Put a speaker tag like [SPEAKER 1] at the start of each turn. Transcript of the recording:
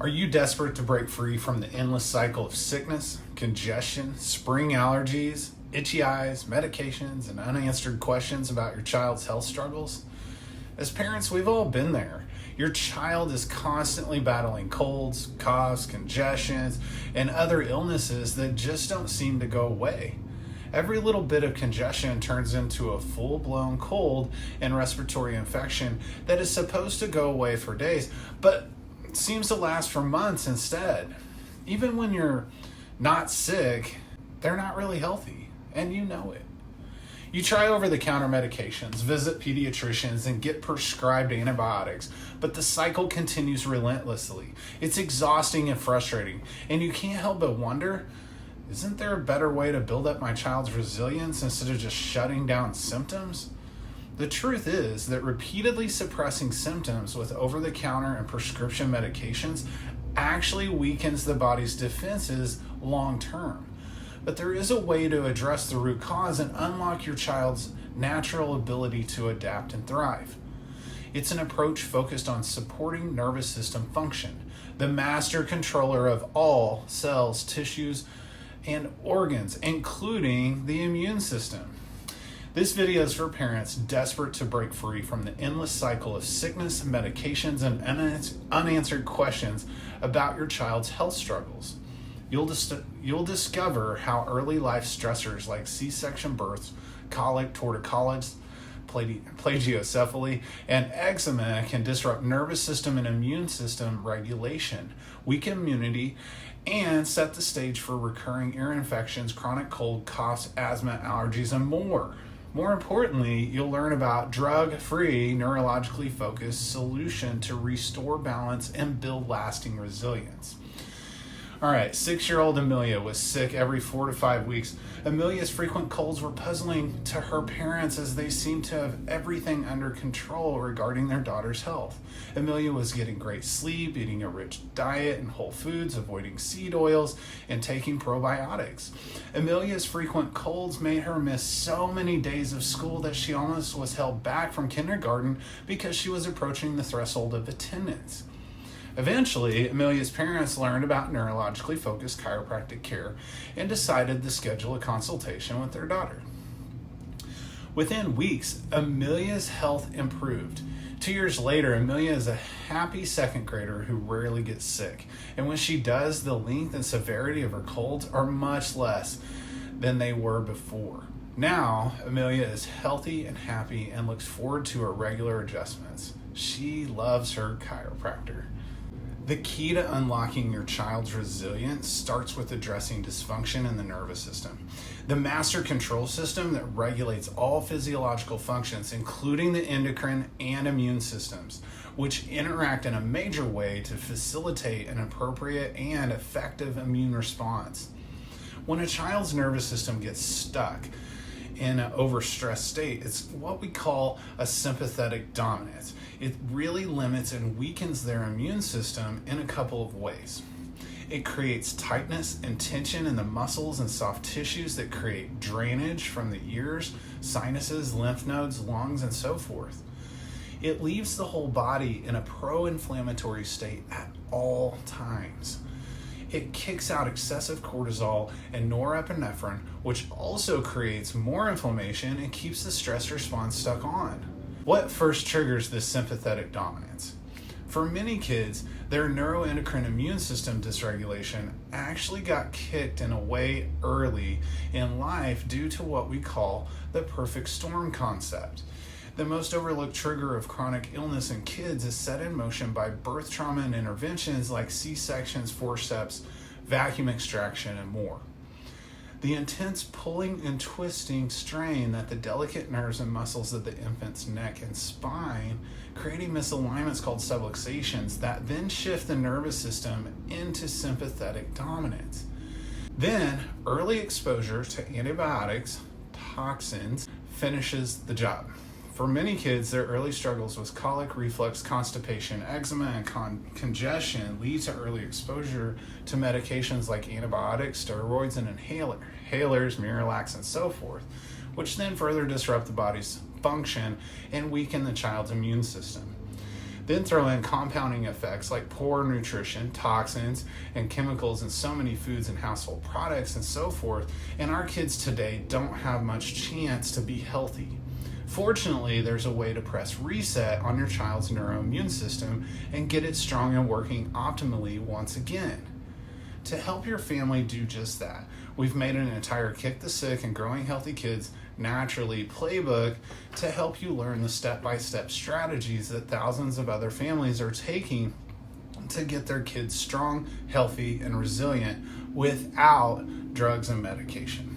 [SPEAKER 1] Are you desperate to break free from the endless cycle of sickness, congestion, spring allergies, itchy eyes, medications, and unanswered questions about your child's health struggles? As parents, we've all been there. Your child is constantly battling colds, coughs, congestions, and other illnesses that just don't seem to go away. Every little bit of congestion turns into a full-blown cold and respiratory infection that is supposed to go away for days, but seems to last for months instead. Even when you're not sick, they're not really healthy, and you know it. You try over-the-counter medications, visit pediatricians, and get prescribed antibiotics, but the cycle continues relentlessly. It's exhausting and frustrating, and you can't help but wonder, isn't there a better way to build up my child's resilience instead of just shutting down symptoms? The truth is that repeatedly suppressing symptoms with over-the-counter and prescription medications actually weakens the body's defenses long-term. But there is a way to address the root cause and unlock your child's natural ability to adapt and thrive. It's an approach focused on supporting nervous system function, the master controller of all cells, tissues, and organs, including the immune system. This video is for parents desperate to break free from the endless cycle of sickness, medications, and unanswered questions about your child's health struggles. You'll discover how early life stressors like C-section births, colic, torticollis, plagiocephaly, and eczema can disrupt nervous system and immune system regulation, weaken immunity, and set the stage for recurring ear infections, chronic cold, coughs, asthma, allergies, and more. More importantly, you'll learn about drug-free, neurologically-focused solution to restore balance and build lasting resilience. All right, 6-year-old Amelia was sick every 4 to 5 weeks. Amelia's frequent colds were puzzling to her parents as they seemed to have everything under control regarding their daughter's health. Amelia was getting great sleep, eating a rich diet and whole foods, avoiding seed oils, and taking probiotics. Amelia's frequent colds made her miss so many days of school that she almost was held back from kindergarten because she was approaching the threshold of attendance. Eventually, Amelia's parents learned about neurologically focused chiropractic care and decided to schedule a consultation with their daughter. Within weeks, Amelia's health improved. 2 years later, Amelia is a happy second grader who rarely gets sick. And when she does, the length and severity of her colds are much less than they were before. Now, Amelia is healthy and happy and looks forward to her regular adjustments. She loves her chiropractor. The key to unlocking your child's resilience starts with addressing dysfunction in the nervous system. The master control system that regulates all physiological functions, including the endocrine and immune systems, which interact in a major way to facilitate an appropriate and effective immune response. When a child's nervous system gets stuck in an overstressed state, it's what we call a sympathetic dominance. It really limits and weakens their immune system in a couple of ways. It creates tightness and tension in the muscles and soft tissues that create drainage from the ears, sinuses, lymph nodes, lungs, and so forth. It leaves the whole body in a pro-inflammatory state at all times. It kicks out excessive cortisol and norepinephrine, which also creates more inflammation and keeps the stress response stuck on. What first triggers this sympathetic dominance? For many kids, their neuroendocrine immune system dysregulation actually got kicked in a way early in life due to what we call the perfect storm concept. The most overlooked trigger of chronic illness in kids is set in motion by birth trauma and interventions like C-sections, forceps, vacuum extraction, and more. The intense pulling and twisting strain that the delicate nerves and muscles of the infant's neck and spine, creating misalignments called subluxations that then shift the nervous system into sympathetic dominance. Then, early exposure to antibiotics, toxins, finishes the job. For many kids, their early struggles with colic, reflux, constipation, eczema, and congestion lead to early exposure to medications like antibiotics, steroids, and inhalers, Miralax, and so forth, which then further disrupt the body's function and weaken the child's immune system. Then throw in compounding effects like poor nutrition, toxins, and chemicals in so many foods and household products and so forth, and our kids today don't have much chance to be healthy. Fortunately, there's a way to press reset on your child's neuroimmune system and get it strong and working optimally once again. To help your family do just that, we've made an entire Kick the Sick and Growing Healthy Kids Naturally playbook to help you learn the step-by-step strategies that thousands of other families are taking to get their kids strong, healthy, and resilient without drugs and medication.